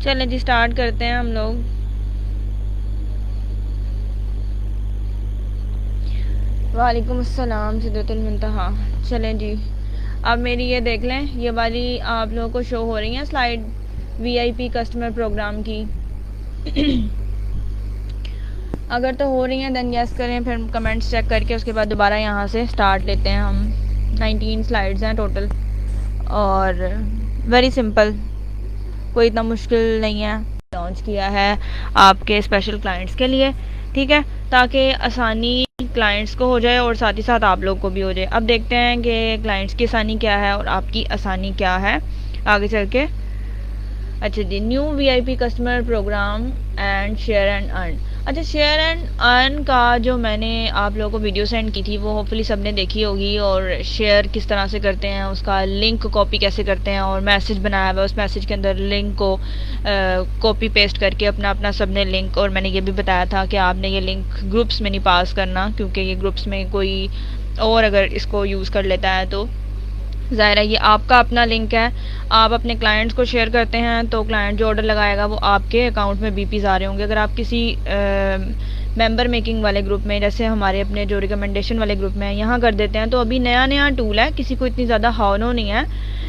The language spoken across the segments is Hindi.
चलें जी, स्टार्ट करते हैं हम लोग। वालेकुम अस्सलाम सिदरतुल मुंतहा। चलें जी, अब मेरी ये देख लें, ये वाली आप लोगों को शो हो रही हैं स्लाइड वीआईपी कस्टमर प्रोग्राम की। अगर तो हो रही हैं देन यस करें, फिर कमेंट्स चेक करके उसके बाद दोबारा यहाँ से स्टार्ट लेते हैं हम। 19 स्लाइड्स हैं टोटल और वेरी सिंपल, कोई इतना मुश्किल नहीं है। लॉन्च किया है आपके स्पेशल क्लाइंट्स के लिए, ठीक है, ताकि आसानी क्लाइंट्स को हो जाए और साथ ही साथ आप लोग को भी हो जाए। अब देखते हैं कि क्लाइंट्स की आसानी क्या है और आपकी आसानी क्या है आगे चल के। अच्छा जी, new VIP customer programme and share and earn. अच्छा, शेयर एंड अर्न का जो मैंने आप लोगों को वीडियो सेंड की थी वो होपफुली सबने देखी होगी, और शेयर किस तरह से करते हैं, उसका लिंक कॉपी कैसे करते हैं, और मैसेज बनाया हुआ है उस मैसेज के अंदर लिंक को कॉपी पेस्ट करके अपना अपना सबने लिंक। और मैंने ये भी बताया था कि आपने ये लिंक ग्रुप्स में नहीं पास करना, क्योंकि ये ग्रुप्स में कोई और अगर इसको यूज़ कर लेता है तो ज़ाहिर है ये आपका अपना लिंक है। आप अपने क्लाइंट्स को शेयर करते हैं तो क्लाइंट जो ऑर्डर लगाएगा वो आपके अकाउंट में बीपीज़ आ रहे होंगे। अगर आप किसी मेंबर मेकिंग वाले ग्रुप में, जैसे हमारे अपने जो रिकमेंडेशन वाले ग्रुप में यहाँ कर देते हैं, तो अभी नया नया टूल है, किसी को इतनी ज़्यादा हावनो नहीं है।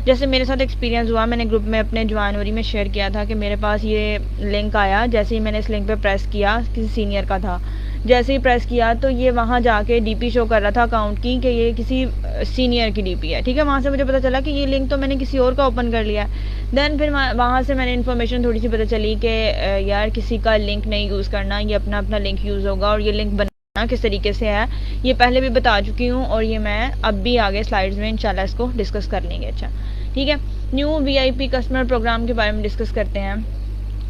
जैसे मेरे साथ एक्सपीरियंस हुआ, मैंने ग्रुप में अपने जनवरी में शेयर किया था कि मेरे पास ये लिंक आया। जैसे ही मैंने इस लिंक पे प्रेस किया, किसी सीनियर का था, जैसे ही प्रेस किया तो ये वहाँ जाके डीपी शो कर रहा था अकाउंट की कि ये किसी सीनियर की डीपी है, ठीक है। वहाँ से मुझे पता चला कि ये लिंक तो मैंने किसी और का ओपन कर लिया है। देन फिर वहाँ से मैंने इन्फॉर्मेशन थोड़ी सी पता चली कि यार किसी का लिंक नहीं यूज़ करना, ये अपना अपना लिंक यूज़ होगा। और ये लिंक बनाना किस तरीके से है ये पहले भी बता चुकी हूँ, और ये मैं अब भी आगे स्लाइड्स में इंशाल्लाह इसको डिस्कस कर लेंगे। अच्छा ठीक है, न्यू वीआईपी कस्टमर प्रोग्राम के बारे में डिस्कस करते हैं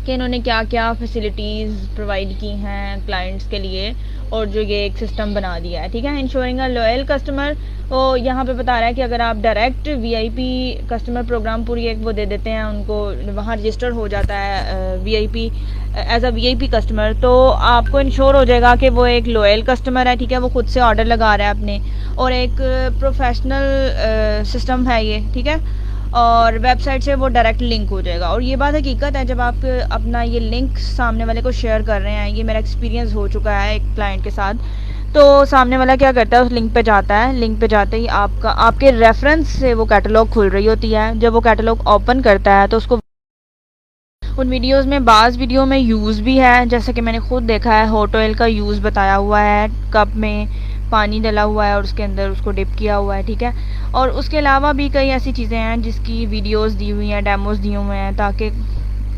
कि इन्होंने क्या क्या फैसिलिटीज़ प्रोवाइड की हैं क्लाइंट्स के लिए, और जो ये एक सिस्टम बना दिया है, ठीक है। इंश्योरिंग अ लॉयल कस्टमर, तो यहाँ पे बता रहा है कि अगर आप डायरेक्ट वीआईपी कस्टमर प्रोग्राम पूरी एक वो दे देते हैं उनको, वहाँ रजिस्टर हो जाता है VIP as a VIP customer, तो आपको इंश्योर हो जाएगा कि वो एक लॉयल कस्टमर है, ठीक है, वो खुद से ऑर्डर लगा रहा है अपने, और एक प्रोफेशनल सिस्टम है ये, ठीक है। और वेबसाइट से वो डायरेक्ट लिंक हो जाएगा। और ये बात हकीकत है, जब आप अपना ये लिंक सामने वाले को शेयर कर रहे हैं, ये मेरा एक्सपीरियंस हो चुका है एक क्लाइंट के साथ, तो सामने वाला क्या करता है, उस लिंक पे जाता है, लिंक पे जाते ही आपके रेफरेंस से वो कैटलॉग खुल रही होती है। जब वो कैटलॉग ओपन करता है तो उसको उन वीडियोस में बाज़ वीडियो में यूज़ भी है, जैसे कि मैंने खुद देखा है, हॉट ऑयल का यूज़ बताया हुआ है, कप में पानी डला हुआ है और उसके अंदर उसको डिप किया हुआ है, ठीक है। और उसके अलावा भी कई ऐसी चीज़ें हैं जिसकी वीडियोस दी हुई हैं, डेमोस दिए हुए हैं, ताकि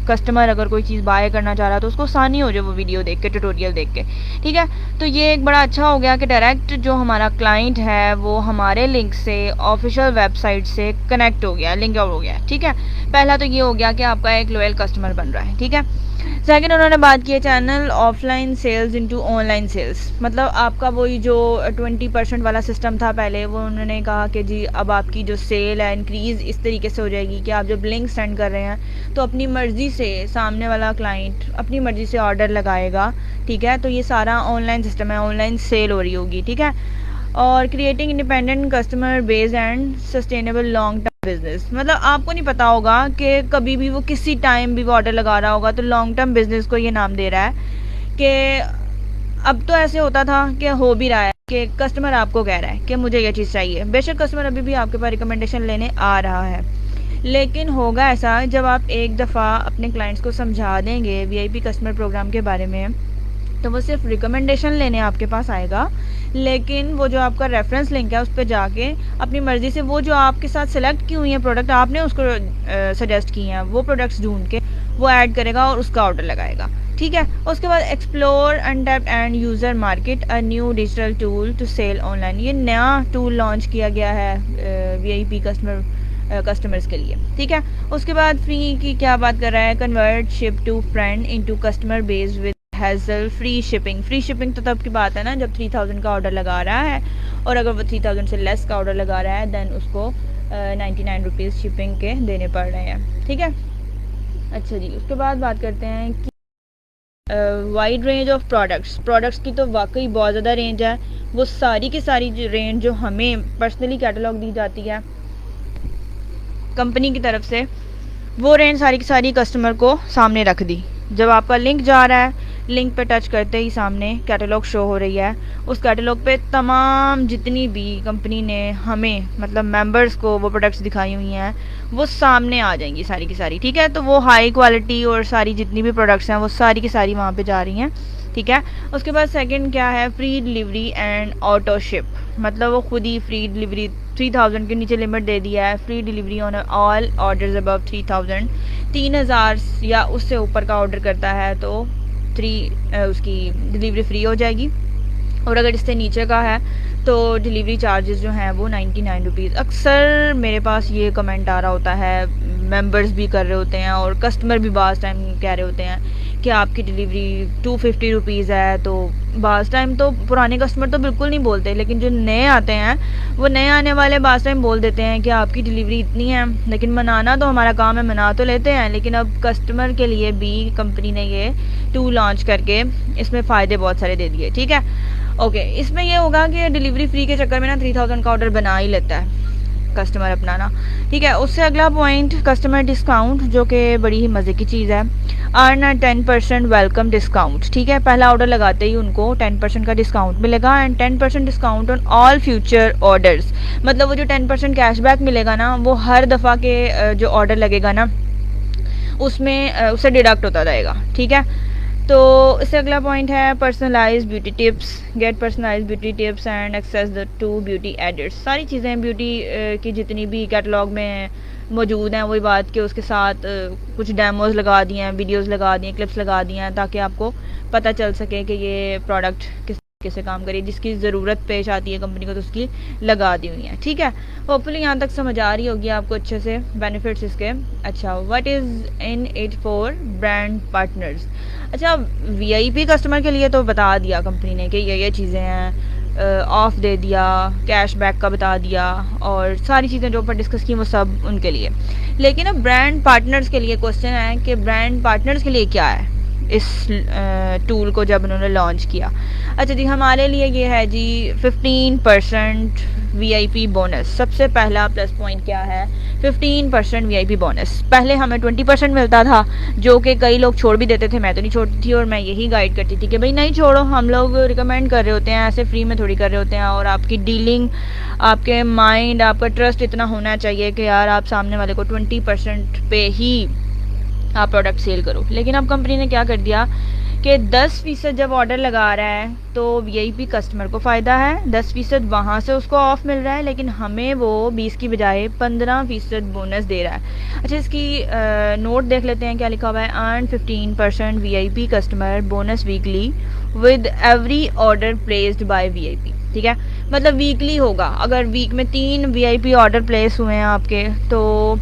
कस्टमर अगर कोई चीज़ बाय करना चाह रहा है तो उसको आसानी हो जाए वो वीडियो देख के, ट्यूटोरियल देख के, ठीक है। तो ये एक बड़ा अच्छा हो गया कि डायरेक्ट जो हमारा क्लाइंट है वो हमारे लिंक से, ऑफिशियल वेबसाइट से कनेक्ट हो गया, लिंक आउट हो गया, ठीक है। पहला तो ये हो गया कि आपका एक लॉयल कस्टमर बन रहा है, ठीक है। सेकंड उन्होंने बात की है channel offline sales into online sales, मतलब आपका वही जो 20% वाला सिस्टम था पहले, वो उन्होंने कहा कि जी अब आपकी जो सेल है इंक्रीज़ इस तरीके से हो जाएगी कि आप जब लिंक सेंड कर रहे हैं तो अपनी मर्ज़ी से सामने वाला क्लाइंट अपनी मर्ज़ी से ऑर्डर लगाएगा, ठीक है। तो ये सारा ऑनलाइन सिस्टम है, ऑनलाइन सेल हो रही होगी, ठीक है। और creating independent customer base and sustainable long term business, मतलब आपको नहीं पता होगा कि कभी भी वो किसी टाइम भी वो ऑर्डर लगा रहा होगा, तो लॉन्ग टर्म बिजनेस को ये नाम दे रहा है कि अब तो ऐसे होता था कि हो भी रहा है कि कस्टमर आपको कह रहा है कि मुझे ये चीज़ चाहिए, बेशक कस्टमर अभी भी आपके पास रिकमेंडेशन लेने आ रहा है, लेकिन होगा ऐसा जब आप एक दफ़ा अपने क्लाइंट्स को समझा देंगे वीआईपी कस्टमर प्रोग्राम के बारे में, तो वो सिर्फ रिकमेंडेशन लेने आपके पास आएगा, लेकिन वो जो आपका रेफरेंस लिंक है उस पर जाके अपनी मर्ज़ी से वो जो आपके साथ सेलेक्ट की हुई है प्रोडक्ट, आपने उसको सजेस्ट की हैं, वो प्रोडक्ट्स ढूंढ के वो ऐड करेगा और उसका ऑर्डर लगाएगा, ठीक है। उसके बाद explore untapped end user market, a new digital tool to sell online, ये नया टूल लॉन्च किया गया है वीआईपी कस्टमर्स के लिए, ठीक है। उसके बाद फ्री की क्या बात कर रहा है, convert ship to friend into customer base with hassle free shipping. Free shipping तो तब की बात है ना जब 3000 का ऑर्डर लगा रहा है, और अगर वो 3000 से लेस का ऑर्डर लगा रहा है देन उसको 99 रुपीज़ शिपिंग के देने पड़ रहे हैं, ठीक है। अच्छा जी, उसके बाद बात करते हैं कि वाइड रेंज ऑफ प्रोडक्ट्स की तो वाकई बहुत ज़्यादा रेंज है। वो सारी की सारी रेंज जो हमें पर्सनली कैटलॉग दी जाती है कंपनी की तरफ से, वो रेंज सारी की सारी कस्टमर को सामने रख दी। जब आपका लिंक जा रहा है, लिंक पे टच करते ही सामने कैटलॉग शो हो रही है। उस कैटलॉग पे तमाम जितनी भी कंपनी ने हमें मतलब मेंबर्स को वो प्रोडक्ट्स दिखाई हुई हैं वो सामने आ जाएंगी सारी की सारी। ठीक है, तो वो हाई क्वालिटी और सारी जितनी भी प्रोडक्ट्स हैं वो सारी की सारी वहाँ पे जा रही हैं। ठीक है, उसके बाद सेकंड क्या है, free delivery and auto ship. मतलब वो खुद ही फ्री डिलीवरी 3000 के नीचे लिमिट दे दिया है, free delivery on all orders above 3000। 3000 या उससे ऊपर का ऑर्डर करता है तो उसकी डिलीवरी फ्री हो जाएगी। और अगर इससे नीचे का है तो डिलीवरी चार्जेस जो हैं वो 99 रुपीज़। अक्सर मेरे पास ये कमेंट आ रहा होता है, मेंबर्स भी कर रहे होते हैं और कस्टमर भी बाज़ टाइम कह रहे होते हैं कि आपकी डिलीवरी 250 रुपीज़ है। तो बाज़ टाइम तो पुराने कस्टमर तो बिल्कुल नहीं बोलते, लेकिन जो नए आते हैं वो नए आने वाले बाज़ टाइम बोल देते हैं कि आपकी डिलीवरी इतनी है। लेकिन मनाना तो हमारा काम है, मना तो लेते हैं, लेकिन अब कस्टमर के लिए भी कंपनी ने ये टूल लॉन्च करके इसमें फ़ायदे बहुत सारे दे दिए। ठीक है, ओके, इसमें ये होगा कि डिलीवरी फ्री के चक्कर में ना 3000 का ऑर्डर बना ही लेता है कस्टमर अपना ना। ठीक है, उससे अगला पॉइंट कस्टमर डिस्काउंट, जो कि बड़ी ही मज़े की चीज़ है। Earn 10% welcome discount. ठीक है, पहला ऑर्डर लगाते ही उनको 10% का डिस्काउंट मिलेगा and 10% discount on all future orders. मतलब वो जो 10% कैशबैक मिलेगा ना वो हर दफ़ा के जो ऑर्डर लगेगा ना उसमें उससे डिडक्ट होता जाएगा। ठीक है, तो इससे अगला पॉइंट है personalise beauty tips. Get personalise beauty tips and access the to beauty edits. सारी चीज़ें ब्यूटी की जितनी भी कैटलॉग में मौजूद हैं वही बात के उसके साथ कुछ डेमोज लगा दिए हैं, वीडियोस लगा दिए हैं, क्लिप्स लगा दिए हैं, ताकि आपको पता चल सके कि ये प्रोडक्ट किस कैसे काम करिए, जिसकी ज़रूरत पेश आती है कंपनी को तो उसकी लगा दी हुई है। ठीक है, होपफुली यहाँ तक समझ आ रही होगी आपको अच्छे से बेनिफिट्स इसके। अच्छा, what is in it for brand partners. अच्छा, वीआईपी कस्टमर के लिए तो बता दिया कंपनी ने कि ये चीज़ें हैं, ऑफ दे दिया, कैशबैक का बता दिया और सारी चीज़ें जो ऊपर डिस्कस की वो सब उनके लिए। लेकिन अब ब्रांड पार्टनर्स के लिए क्वेश्चन है कि ब्रांड पार्टनर्स के लिए क्या है इस टूल को जब उन्होंने लॉन्च किया। अच्छा जी, हमारे लिए ये है जी 15% वीआईपी बोनस। सबसे पहला प्लस पॉइंट क्या है, 15% वीआईपी बोनस। पहले हमें 20% मिलता था जो कि कई लोग छोड़ भी देते थे, मैं तो नहीं छोड़ती थी और मैं यही गाइड करती थी कि भाई नहीं छोड़ो, हम लोग रिकमेंड कर रहे होते हैं, ऐसे फ्री में थोड़ी कर रहे होते हैं। और आपकी डीलिंग, आपके माइंड, आपका ट्रस्ट इतना होना चाहिए कि यार आप सामने वाले को 20% पे ही आप प्रोडक्ट सेल करो। लेकिन अब कंपनी ने क्या कर दिया कि 10% जब ऑर्डर लगा रहा है तो वीआईपी कस्टमर को फ़ायदा है, 10% वहाँ से उसको ऑफ मिल रहा है, लेकिन हमें वो 20 की बजाय 15% बोनस दे रहा है। अच्छा, इसकी नोट देख लेते हैं क्या लिखा हुआ है। Earn 15% VIP customer bonus weekly with every order placed bye VIP. ठीक है, मतलब वीकली होगा। अगर वीक में 3 वीआईपी ऑर्डर प्लेस हुए हैं आपके तो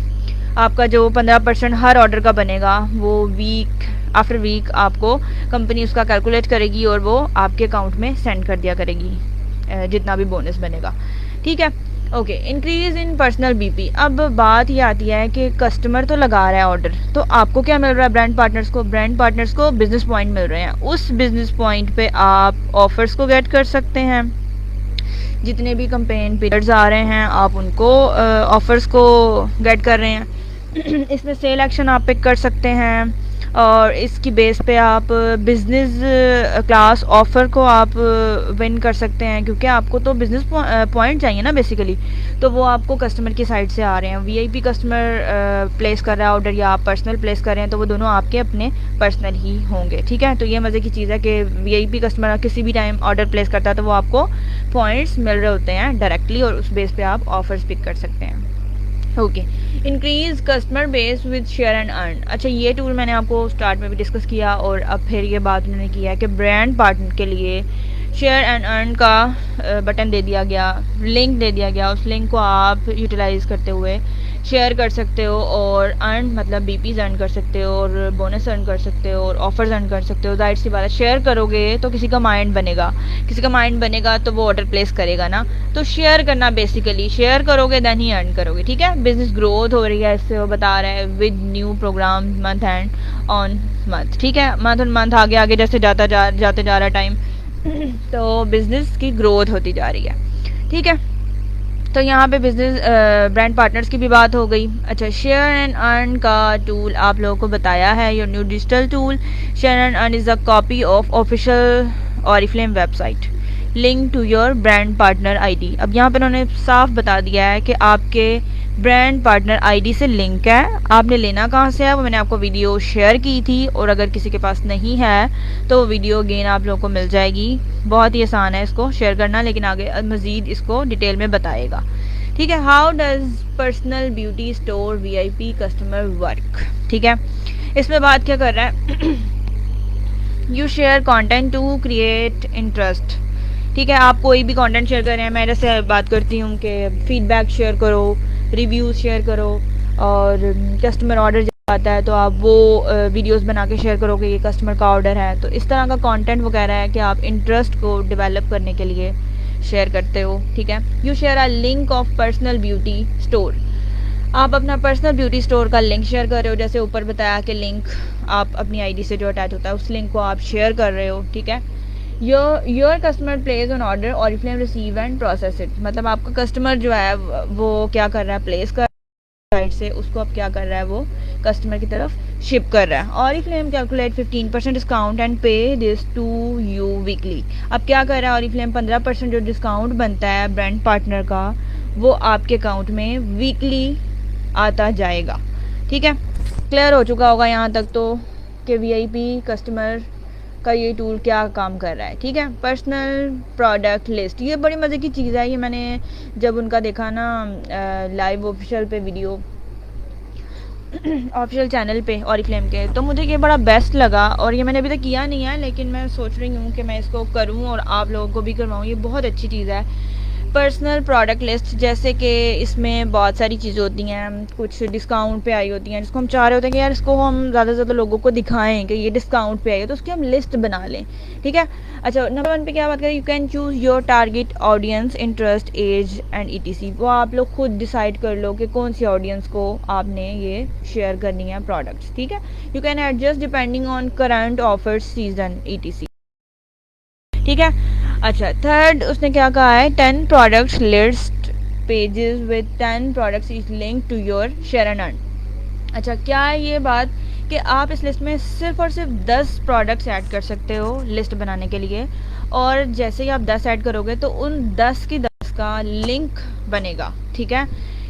आपका जो 15% हर ऑर्डर का बनेगा वो वीक आफ्टर वीक आपको कंपनी उसका कैलकुलेट करेगी और वो आपके अकाउंट में सेंड कर दिया करेगी जितना भी बोनस बनेगा। ठीक है, okay. Increase in personal BP. अब बात ये आती है कि कस्टमर तो लगा रहा है ऑर्डर, तो आपको क्या मिल रहा है ब्रांड पार्टनर्स को? ब्रांड पार्टनर्स को बिजनेस पॉइंट मिल रहे हैं। उस बिजनेस पॉइंट पे आप ऑफर्स को गेट कर सकते हैं। जितने भी कंपेन पीरियड्स आ रहे हैं आप उनको ऑफर्स को गेट कर रहे हैं। इसमें सेल एक्शन आप पिक कर सकते हैं और इसकी बेस पे आप बिज़नेस क्लास ऑफ़र को आप विन कर सकते हैं, क्योंकि आपको तो बिज़नेस पॉइंट चाहिए ना बेसिकली, तो वो आपको कस्टमर की साइड से आ रहे हैं। वीआईपी कस्टमर प्लेस कर रहा है ऑर्डर या आप पर्सनल प्लेस कर रहे हैं तो वो दोनों आपके अपने पर्सनल ही होंगे। ठीक है, तो ये मज़े की चीज़ है कि वीआईपी कस्टमर किसी भी टाइम ऑर्डर प्लेस करता है तो वो आपको पॉइंट्स मिल रहे होते हैं डायरेक्टली और उस बेस पे आप ऑफर्स पिक कर सकते हैं। Okay, increase customer base with share and earn. अच्छा, ये टूल मैंने आपको स्टार्ट में भी डिस्कस किया और अब फिर ये बात उन्होंने किया है कि ब्रांड पार्टनर के लिए शेयर एंड अर्न का बटन दे दिया गया, लिंक दे दिया गया। उस लिंक को आप यूटिलाइज़ करते हुए शेयर कर सकते हो और अर्न मतलब बीपीज़ अर्न कर सकते हो और बोनस अर्न कर सकते हो और ऑफर्स अर्न कर सकते हो। जाहिर सी बात है, शेयर करोगे तो किसी का माइंड बनेगा, किसी का माइंड बनेगा तो वो ऑर्डर प्लेस करेगा ना। तो शेयर करना, बेसिकली शेयर करोगे देन ही अर्न करोगे। ठीक है, बिजनेस ग्रोथ हो रही है इससे, वो बता रहा है with new program month and on month. ठीक है, मंथ ऑन मंथ आगे आगे जैसे जाते जा रहा टाइम तो बिजनेस की ग्रोथ होती जा रही है। ठीक है, तो यहाँ पे बिजनेस ब्रांड पार्टनर्स की भी बात हो गई। अच्छा, शेयर एंड अर्न का टूल आप लोगों को बताया है, your new digital tool. Share and earn is a copy of official Oriflame website, link to your brand partner ID. अब यहाँ पे उन्होंने साफ बता दिया है कि आपके ब्रांड पार्टनर आईडी से लिंक है। आपने लेना कहाँ से है वो मैंने आपको वीडियो शेयर की थी, और अगर किसी के पास नहीं है तो वो वीडियो अगेन आप लोगों को मिल जाएगी। बहुत ही आसान है इसको शेयर करना, लेकिन आगे मज़ीद इसको डिटेल में बताएगा। ठीक है, how does personal beauty store VIP customer work. ठीक है, इसमें बात क्या कर रहा है, you share content to create interest. ठीक है, आप कोई भी कंटेंट शेयर कर रहे हैं, मैं जैसे बात करती हूँ कि फीडबैक शेयर करो, रिव्यूज़ शेयर करो, और कस्टमर ऑर्डर जब आता है तो आप वो वीडियोस बना के शेयर करो कि ये कस्टमर का ऑर्डर है। तो इस तरह का कंटेंट वो कह रहा है कि आप इंटरेस्ट को डेवलप करने के लिए शेयर करते हो। ठीक है, you share a link of personal beauty store. आप अपना पर्सनल ब्यूटी स्टोर का लिंक शेयर कर रहे हो, जैसे ऊपर बताया कि लिंक आप अपनी आईडी से जो अटैच होता है उस लिंक को आप शेयर कर रहे हो। ठीक है, your customer place on order Oriflame receive and process it. मतलब आपका कस्टमर जो है वो क्या कर रहा है, प्लेस कर साइड से उसको अब क्या कर रहा है, वो कस्टमर की तरफ शिप कर रहा है। ऑरिफ्लेम कैलकुलेट 15% डिस्काउंट एंड पे दिस टू यू वीकली। अब क्या कर रहा है ऑरिफ्लेम, 15% जो डिस्काउंट बनता है ब्रांड पार्टनर का वो आपके अकाउंट में वीकली आता जाएगा। ठीक है, क्लियर हो चुका होगा यहाँ तक तो कि वीआईपी कस्टमर का ये टूल क्या काम कर रहा है। ठीक है, पर्सनल प्रोडक्ट लिस्ट, ये बड़ी मज़े की चीज़ है। ये मैंने जब उनका देखा ना लाइव ऑफिशियल पे वीडियो ऑफिशियल चैनल पे ऑरिफ्लेम के, तो मुझे ये बड़ा बेस्ट लगा, और ये मैंने अभी तक किया नहीं है, लेकिन मैं सोच रही हूँ कि मैं इसको करूँ और आप लोगों को भी करवाऊँ। ये बहुत अच्छी चीज़ है पर्सनल प्रोडक्ट लिस्ट, जैसे कि इसमें बहुत सारी चीज़ें होती हैं, कुछ डिस्काउंट पे आई होती हैं जिसको हम चाह रहे होते हैं कि यार इसको हम ज़्यादा से ज़्यादा लोगों को दिखाएं कि ये डिस्काउंट पे आई है, तो उसकी हम लिस्ट बना लें। ठीक है, अच्छा, नंबर 1 पे क्या बात करें, you can choose your target audience, interest, age and etc. वो आप लोग खुद डिसाइड कर लो कि कौन सी ऑडियंस को आपने ये शेयर करनी है प्रोडक्ट्स। ठीक है, you can adjust depending on current offer season etc. ठीक है, अच्छा, थर्ड उसने क्या कहा है, 10 products list pages with 10 products is link to your share and earn. अच्छा, क्या है ये बात कि आप इस लिस्ट में सिर्फ और सिर्फ 10 प्रोडक्ट्स ऐड कर सकते हो लिस्ट बनाने के लिए, और जैसे ही आप 10 ऐड करोगे तो उन 10 की 10 का लिंक बनेगा। ठीक है,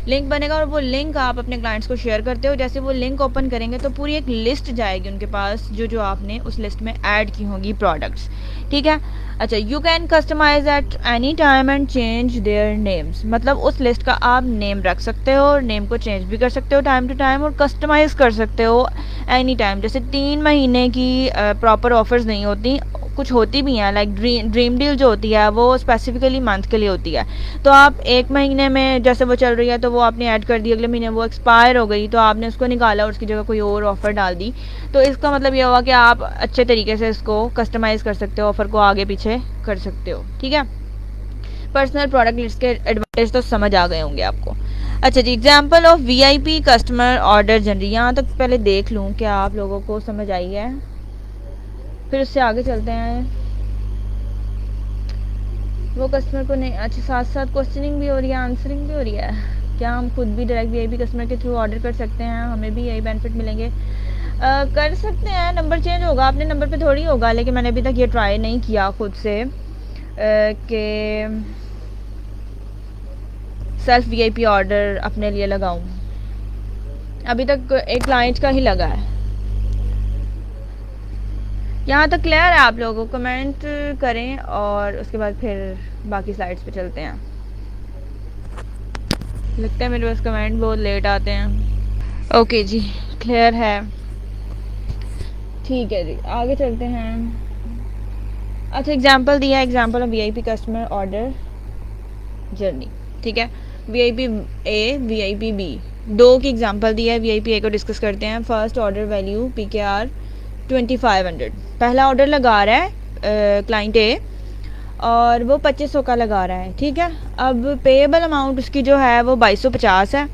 लिंक बनेगा, और वो लिंक आप अपने क्लाइंट्स को शेयर करते हो। जैसे वो लिंक ओपन करेंगे तो पूरी एक लिस्ट जाएगी उनके पास जो जो आपने उस लिस्ट में ऐड की होंगी प्रोडक्ट्स। ठीक है, अच्छा, you can customise at any time and change their names. मतलब उस लिस्ट का आप नेम रख सकते हो और नेम को चेंज भी कर सकते हो टाइम टू टाइम, और कस्टमाइज कर सकते हो एनी टाइम। जैसे 3 महीने की प्रॉपर ऑफर्स नहीं होती, कुछ होती भी हैं, लाइक ड्रीम डील जो होती है वो स्पेसिफिकली मंथ के लिए होती है। तो आप 1 महीने में जैसे वो चल रही है तो वो आपने ऐड कर दी, अगले महीने वो एक्सपायर हो गई तो आपने उसको निकाला और उसकी जगह कोई और ऑफ़र डाल दी। तो इसका मतलब ये हुआ कि आप अच्छे तरीके से इसको कस्टमाइज़ कर सकते हो, ऑफ़र को आगे पीछे कर सकते हो। ठीक है, पर्सनल प्रोडक्ट लिस्ट के एडवांटेज तो समझ आ गए होंगे आपको। अच्छा जी, example of VIP customer order generally, यहाँ तक पहले देख लूँ क्या आप लोगों को समझ आई है, फिर उससे आगे चलते हैं। वो कस्टमर को नहीं, अच्छा, साथ साथ क्वेश्चनिंग भी हो रही है, आंसरिंग भी हो रही है। क्या हम खुद भी डायरेक्ट वीआईपी कस्टमर के थ्रू ऑर्डर कर सकते हैं, हमें भी यही बेनिफिट मिलेंगे? कर सकते हैं, नंबर चेंज होगा, अपने नंबर पे थोड़ी होगा, लेकिन मैंने अभी तक ये ट्राई नहीं किया खुद से कि सेल्फ वीआईपी ऑर्डर अपने लिए लगाऊं। अभी तक एक क्लाइंट का ही लगा है। यहाँ तक क्लियर है आप लोगों को? कमेंट करें और उसके बाद फिर बाकी स्लाइड्स पे चलते हैं। लगता है मेरे पास कमेंट बहुत लेट आते हैं। ओके जी, क्लियर है, ठीक है जी, आगे चलते हैं। अच्छा, एग्जांपल दिया है, example of VIP customer order journey. ठीक है, वीआईपी ए, वीआईपी बी, 2 की एग्जांपल दिया है। वीआईपी ए को डिस्कस करते हैं। फर्स्ट ऑर्डर वैल्यू PKR 2500, पहला ऑर्डर लगा रहा है क्लाइंट ए और वो 2500 का लगा रहा है। ठीक है, अब पेएबल अमाउंट उसकी जो है वो 2250 है।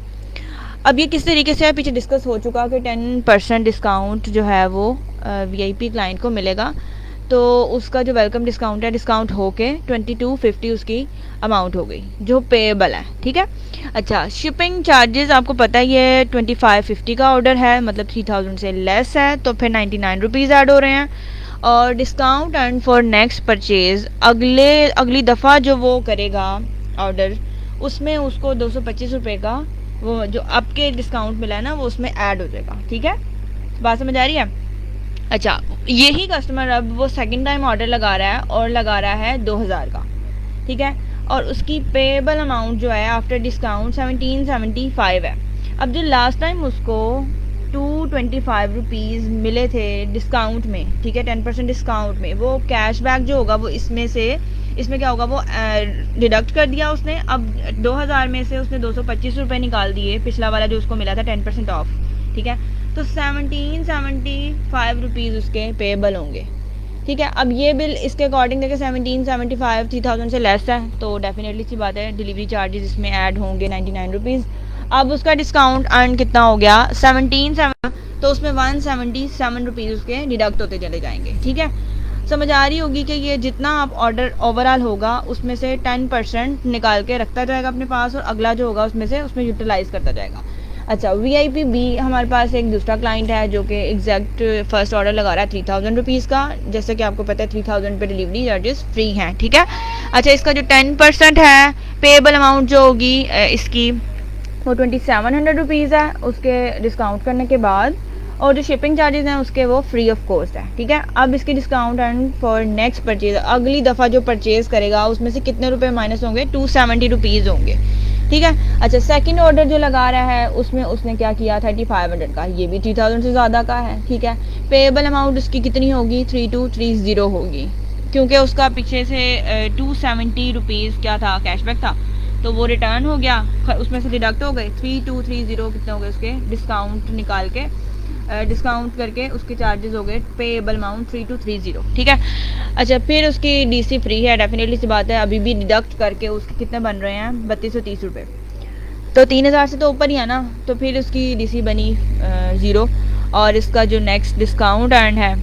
अब ये किस तरीके से है पीछे डिस्कस हो चुका कि 10% डिस्काउंट जो है वो वीआईपी क्लाइंट को मिलेगा। तो उसका जो वेलकम डिस्काउंट है, डिस्काउंट होके 2250 उसकी अमाउंट हो गई जो पेएबल है, ठीक है। अच्छा, शिपिंग चार्जेस आपको पता है ये 2550 का ऑर्डर है, मतलब 3000 से लेस है, तो फिर 99 रुपीज़ ऐड हो रहे हैं। और discount and for next purchase, अगली दफ़ा जो वो करेगा ऑर्डर, उसमें उसको 225 रुपये का वो जो आपके डिस्काउंट मिला है ना, वो उसमें ऐड हो जाएगा, ठीक है। बात समझ आ रही है? अच्छा, यही कस्टमर अब वो सेकंड टाइम ऑर्डर लगा रहा है और लगा रहा है 2000 का, ठीक है। और उसकी पेएबल अमाउंट जो है आफ्टर डिस्काउंट 1775 है। अब जो लास्ट टाइम उसको 225 रुपीज़ मिले थे डिस्काउंट में, ठीक है, 10% डिस्काउंट में, वो कैशबैक जो होगा वो इसमें क्या होगा, वो डिडक्ट कर दिया उसने। अब 2000 में से उसने 225 रुपये निकाल दिए, पिछला वाला जो उसको मिला था 10% ऑफ, ठीक है। तो 1775 रुपीज़ उसके पेएबल होंगे, ठीक है। अब ये बिल इसके अकॉर्डिंग देखिए 1775 3000 से लेस है, तो डेफिनेटली सी बात है डिलीवरी चार्जेस इसमें ऐड होंगे 99 रुपीज़। अब उसका डिस्काउंट अर्न कितना हो गया 17, तो उसमें 177 रुपीज़ उसके डिडक्ट होते चले जाएंगे, ठीक है। समझ आ रही होगी कि ये जितना आप ऑर्डर ओवरऑल होगा उसमें से 10% निकाल के रखता जाएगा अपने पास, और अगला जो होगा उसमें यूटिलाइज करता जाएगा। अच्छा, VIP भी हमारे पास एक दूसरा क्लाइंट है जो कि एग्जैक्ट फर्स्ट ऑर्डर लगा रहा है 3000 रुपीज़ का। जैसे कि आपको पता है 3000 पे डिलीवरी चार्जेस फ्री हैं, ठीक है। अच्छा, इसका जो 10% है पेएबल अमाउंट जो होगी इसकी वो 2700 रुपीज़ है उसके डिस्काउंट करने के बाद, और जो शिपिंग चार्जेस हैं उसके वो फ्री ऑफ कॉस्ट है, ठीक है। अब इसकी discount and for next purchase, अगली दफ़ा जो परचेज करेगा उसमें से कितने रुपए माइनस होंगे, 270 रुपीज़ होंगे, ठीक है। अच्छा, सेकंड ऑर्डर जो लगा रहा है उसमें उसने क्या किया 3500 का, ये भी 3000 से ज़्यादा का है, ठीक है। पेएबल अमाउंट उसकी कितनी होगी 3230 होगी, क्योंकि उसका पीछे से 270 रुपीज़ क्या था कैशबैक था, तो वो रिटर्न हो गया, उसमें से डिडक्ट हो गए 3230 कितने हो गए उसके डिस्काउंट निकाल के, डिस्काउंट करके उसके चार्जेस हो गए पेएबल अमाउंट 3230, ठीक है। अच्छा, फिर उसकी DC फ्री है, डेफिनेटली सी बात है, अभी भी डिडक्ट करके उसके कितने बन रहे हैं 3230 रुपये, तो 3000 से तो ऊपर ही है ना, तो फिर उसकी DC बनी 0, और इसका जो नेक्स्ट डिस्काउंट एंड है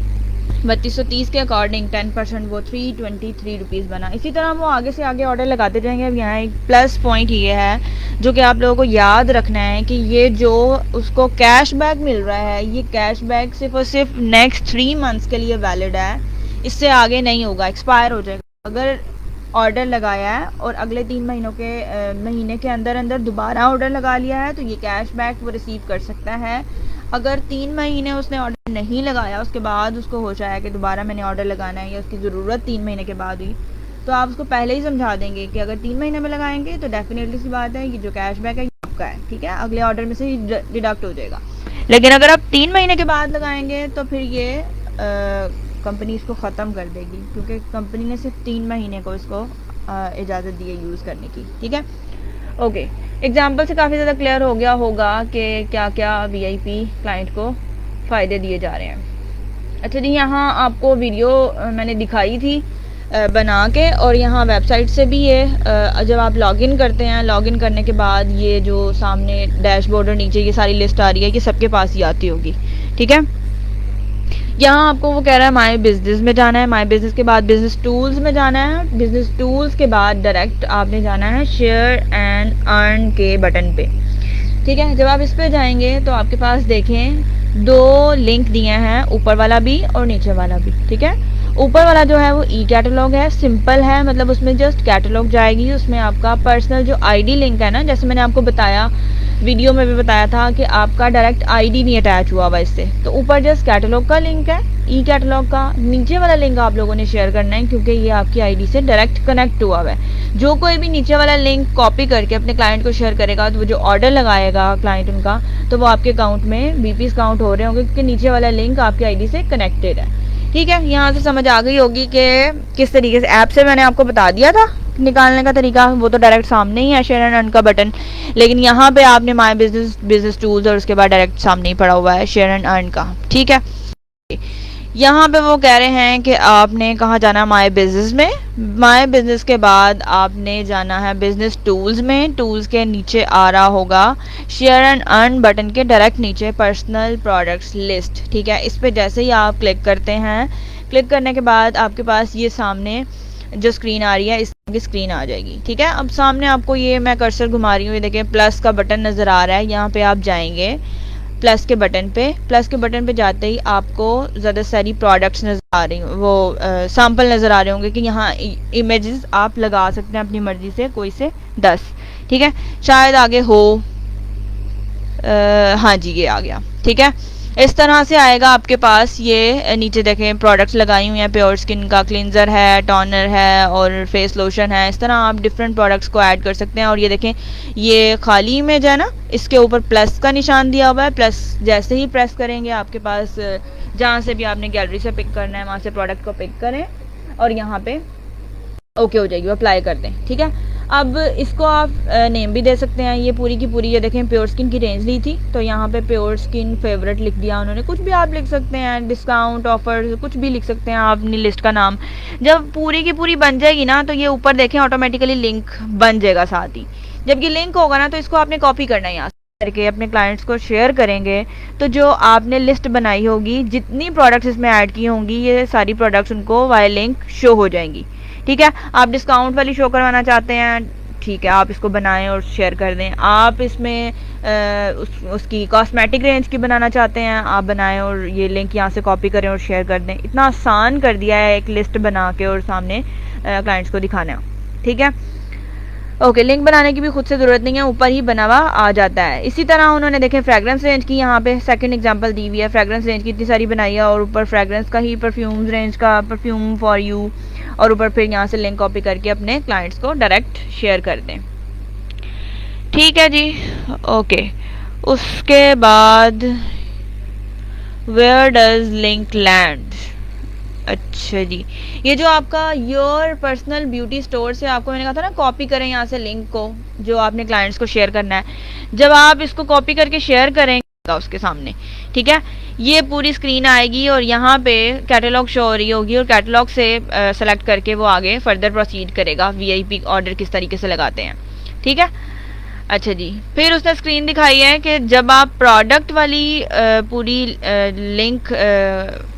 3230 के अकॉर्डिंग 10% वो 323 रुपीज़ बना। इसी तरह वो आगे से आगे ऑर्डर लगाते जाएंगे। अब यहाँ एक प्लस पॉइंट ये है जो कि आप लोगों को याद रखना है कि ये जो उसको कैशबैक मिल रहा है, ये कैशबैक सिर्फ और सिर्फ नेक्स्ट 3 मंथ्स के लिए वैलिड है, इससे आगे नहीं होगा, एक्सपायर हो जाएगा। अगर ऑर्डर लगाया है और अगले 3 महीने के अंदर अंदर दोबारा ऑर्डर लगा लिया है तो ये कैशबैक वो रिसीव कर सकता है। अगर 3 महीने उसने ऑर्डर नहीं लगाया, उसके बाद उसको होश आया कि दोबारा मैंने ऑर्डर लगाना है या उसकी ज़रूरत 3 महीने के बाद हुई, तो आप उसको पहले ही समझा देंगे कि अगर 3 महीने में लगाएंगे तो डेफिनेटली सी बात है ये जो कैशबैक है ये आपका है, ठीक है, अगले ऑर्डर में से ही डिडक्ट हो जाएगा। लेकिन अगर आप 3 महीने के बाद लगाएंगे तो फिर ये कंपनी इसको ख़त्म कर देगी, क्योंकि कंपनी ने सिर्फ 3 महीने को इसको इजाज़त दी है यूज़ करने की, ठीक है। ओके, एग्जाम्पल से काफ़ी ज़्यादा क्लियर हो गया होगा कि क्या क्या VIP क्लाइंट को फ़ायदे दिए जा रहे हैं। अच्छा जी, यहाँ आपको वीडियो मैंने दिखाई थी बना के, और यहाँ वेबसाइट से भी ये जब आप लॉगिन करते हैं, लॉगिन करने के बाद ये जो सामने डैशबोर्ड और नीचे ये सारी लिस्ट आ रही है कि सबके पास ही आती होगी, ठीक है। यहाँ आपको वो कह रहा है माई बिजनेस में जाना है, माई बिजनेस के बाद बिजनेस टूल्स में जाना है, बिजनेस टूल्स के बाद डायरेक्ट आपने जाना है शेयर एंड अर्न के बटन पे, ठीक है। जब आप इस पे जाएंगे तो आपके पास देखें 2 लिंक दिए हैं, ऊपर वाला भी और नीचे वाला भी, ठीक है। ऊपर वाला जो है वो कैटलॉग है, सिंपल है, मतलब उसमें जस्ट कैटलॉग जाएगी, उसमें आपका पर्सनल जो ID लिंक है ना, जैसे मैंने आपको बताया वीडियो में भी बताया था कि आपका डायरेक्ट ID नहीं अटैच हुआ हुआ इससे, तो ऊपर जस्ट कैटलॉग का लिंक है, कैटलॉग का। नीचे वाला लिंक आप लोगों ने शेयर करना है क्योंकि ये आपकी ID से डायरेक्ट कनेक्ट हुआ हुआ है। जो कोई भी नीचे वाला लिंक कॉपी करके अपने क्लाइंट को शेयर करेगा तो वो जो ऑर्डर लगाएगा क्लाइंट उनका, तो वो आपके अकाउंट में BPs काउंट हो रहे होंगे क्योंकि नीचे वाला लिंक आपकी ID से कनेक्टेड है, ठीक है। यहाँ से समझ आ गई होगी कि किस तरीके से ऐप से मैंने आपको बता दिया था निकालने का तरीका, वो तो डायरेक्ट सामने ही है शेयर एंड अर्न का बटन, लेकिन यहाँ पे आपने माई बिजनेस टूल्स और उसके बाद डायरेक्ट सामने ही पड़ा हुआ है शेयर एंड अर्न का, ठीक है। यहाँ पे वो कह रहे हैं कि आपने कहाँ जाना, माई बिजनेस में, माई बिजनेस के बाद आपने जाना है बिजनेस टूल्स में, टूल्स के नीचे आ रहा होगा शेयर एंड अर्न बटन के डायरेक्ट नीचे पर्सनल प्रोडक्ट्स लिस्ट, ठीक है। इस पे जैसे ही आप क्लिक करते हैं क्लिक करने के बाद आपके पास ये सामने जो स्क्रीन आ रही है इस की स्क्रीन आ जाएगी। ठीक है, अब सामने आपको ये मैं कर्सर घुमा रही हूँ, ये देखें प्लस का बटन नज़र आ रहा है, यहाँ पे आप जाएंगे प्लस के बटन पे। प्लस के बटन पे जाते ही आपको ज़्यादा सारी प्रोडक्ट्स नज़र आ रही वो सैम्पल नज़र आ रहे होंगे कि यहाँ इमेजेस आप लगा सकते हैं अपनी मर्ज़ी से, कोई से 10। ठीक है, शायद आगे हो हाँ जी ये आ गया। ठीक है, इस तरह से आएगा आपके पास। ये नीचे देखें प्रोडक्ट्स लगाई हुई हैं, प्योर स्किन का क्लिनजर है, टोनर है और फेस लोशन है। इस तरह आप डिफरेंट प्रोडक्ट्स को ऐड कर सकते हैं। और ये देखें ये खाली इमेज है ना, इसके ऊपर प्लस का निशान दिया हुआ है। प्लस जैसे ही प्रेस करेंगे आपके पास जहाँ से भी आपने गैलरी से पिक करना है वहाँ से प्रोडक्ट को पिक करें और यहाँ पे ओके हो जाएगी, अप्लाई कर दें। ठीक है, अब इसको आप नेम भी दे सकते हैं। ये पूरी की पूरी ये देखें प्योर स्किन की रेंज ली थी तो यहाँ पे प्योर स्किन फेवरेट लिख दिया उन्होंने। कुछ भी आप लिख सकते हैं, डिस्काउंट ऑफर कुछ भी लिख सकते हैं आप अपनी लिस्ट का नाम। जब पूरी की पूरी बन जाएगी ना तो ये ऊपर देखें ऑटोमेटिकली लिंक बन जाएगा साथ ही। जब ये लिंक होगा ना तो इसको आपने कॉपी करना है, यहाँ करके अपने क्लाइंट्स को शेयर करेंगे तो जो आपने लिस्ट बनाई होगी जितनी प्रोडक्ट्स इसमें ऐड की होंगी ये सारी प्रोडक्ट्स उनको वाया लिंक शो हो जाएंगी। ठीक है, आप डिस्काउंट वाली शो करवाना चाहते हैं, ठीक है आप इसको बनाएं और शेयर कर दें। आप इसमें उसकी कॉस्मेटिक रेंज की बनाना चाहते हैं, आप बनाएं और ये लिंक यहाँ से कॉपी करें और शेयर कर दें। इतना आसान कर दिया है एक लिस्ट बना के और सामने क्लाइंट्स को दिखाना। ठीक है, ओके, लिंक बनाने की भी खुद से ज़रूरत नहीं है, ऊपर ही बना हुआ आ जाता है। इसी तरह उन्होंने देखें फ्रेग्रेंस रेंज की यहाँ पे सेकंड एग्जांपल दी हुई है। फ्रेग्रेंस रेंज की इतनी सारी बनाई है और ऊपर फ्रेग्रेंस का ही परफ्यूम्स रेंज का परफ्यूम फॉर यू और ऊपर फिर यहाँ से लिंक कॉपी करके अपने क्लाइंट्स को डायरेक्ट शेयर कर दें। ठीक है जी, ओके। उसके बाद वेयर डज लिंक लैंड। अच्छा जी, ये जो आपका योर पर्सनल ब्यूटी स्टोर से आपको मैंने कहा था ना कॉपी करें यहाँ से लिंक को जो आपने क्लाइंट्स को शेयर करना है। जब आप इसको कॉपी करके शेयर करेंगे उसके सामने, ठीक है, ये पूरी स्क्रीन आएगी और यहाँ पे कैटलॉग शो हो रही होगी और कैटलॉग से सेलेक्ट करके वो आगे फर्दर प्रोसीड करेगा वीआईपी ऑर्डर किस तरीके से लगाते हैं। ठीक है, अच्छा जी, फिर उसने स्क्रीन दिखाई है कि जब आप प्रोडक्ट वाली पूरी लिंक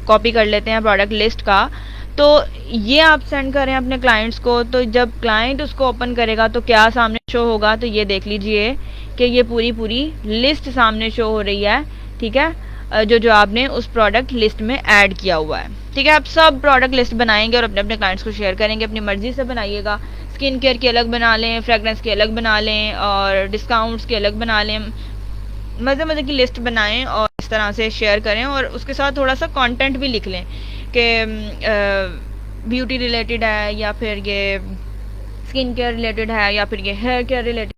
कॉपी कर लेते हैं प्रोडक्ट लिस्ट का तो ये आप सेंड करें अपने क्लाइंट्स को, तो जब क्लाइंट उसको ओपन करेगा तो क्या सामने शो होगा, तो ये देख लीजिए कि ये पूरी पूरी लिस्ट सामने शो हो रही है। ठीक है, जो आपने उस प्रोडक्ट लिस्ट में ऐड किया हुआ है। ठीक है, आप सब प्रोडक्ट लिस्ट बनाएंगे और अपने अपने क्लाइंट्स को शेयर करेंगे। अपनी मर्जी से बनाइएगा, स्किन केयर की अलग बना लें, फ्रेगरेंस की अलग बना लें और डिस्काउंट्स की अलग बना लें। मज़े मज़े की लिस्ट बनाएं और इस तरह से शेयर करें और उसके साथ थोड़ा सा कंटेंट भी लिख लें कि ब्यूटी रिलेटेड है या फिर ये स्किन केयर रिलेटेड है या फिर ये हेयर केयर रिलेटेड।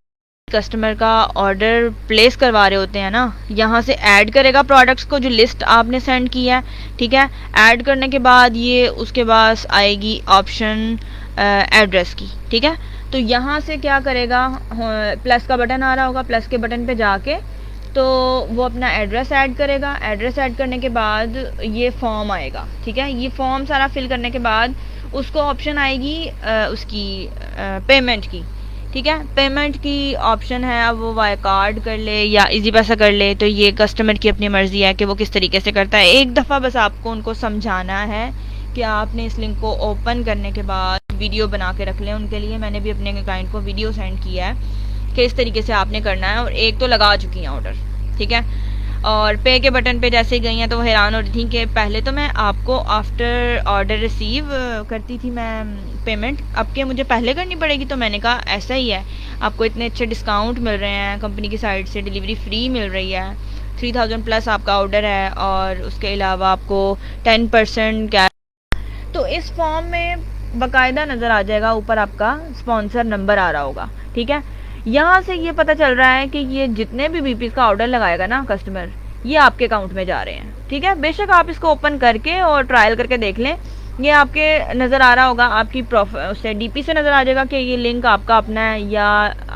कस्टमर का ऑर्डर प्लेस करवा रहे होते हैं ना, यहाँ से ऐड करेगा प्रोडक्ट्स को जो लिस्ट आपने सेंड की है। ठीक है, ऐड करने के बाद ये उसके पास आएगी ऑप्शन एड्रेस की। ठीक है, तो यहाँ से क्या करेगा, प्लस का बटन आ रहा होगा, प्लस के बटन पे जाके तो वो अपना एड्रेस ऐड करेगा। एड्रेस ऐड करने के बाद ये फॉर्म आएगा। ठीक है, ये फॉर्म सारा फिल करने के बाद उसको ऑप्शन आएगी उसकी पेमेंट की। ठीक है, पेमेंट की ऑप्शन है, अब वो वाया कार्ड कर ले या इजी पैसा कर ले, तो ये कस्टमर की अपनी मर्जी है कि वो किस तरीके से करता है। एक दफ़ा बस आपको उनको समझाना है कि आपने इस लिंक को ओपन करने के बाद वीडियो बना के रख लें उनके लिए। मैंने भी अपने क्लाइंट को वीडियो सेंड किया है कि इस तरीके से आपने करना है और एक तो लगा चुकी हैं ऑर्डर। ठीक है, और पे के बटन पे जैसे ही गई हैं तो वो हैरान हो रही थी कि पहले तो मैं आपको आफ्टर ऑर्डर रिसीव करती थी मैं पेमेंट, अब के मुझे पहले करनी पड़ेगी। तो मैंने कहा ऐसा ही है, आपको इतने अच्छे डिस्काउंट मिल रहे हैं कंपनी की साइड से, डिलीवरी फ्री मिल रही है, 3000 प्लस आपका ऑर्डर है और उसके अलावा आपको 10% कैश। तो इस फॉर्म में बाकायदा नज़र आ जाएगा, ऊपर आपका स्पॉन्सर नंबर आ रहा होगा। ठीक है, यहाँ से ये पता चल रहा है कि ये जितने भी बीपीज का ऑर्डर लगाएगा ना कस्टमर, ये आपके अकाउंट में जा रहे हैं। ठीक है, बेशक आप इसको ओपन करके और ट्रायल करके देख लें, ये आपके नज़र आ रहा होगा, आपकी उससे डीपी से नज़र आ जाएगा कि ये लिंक आपका अपना है या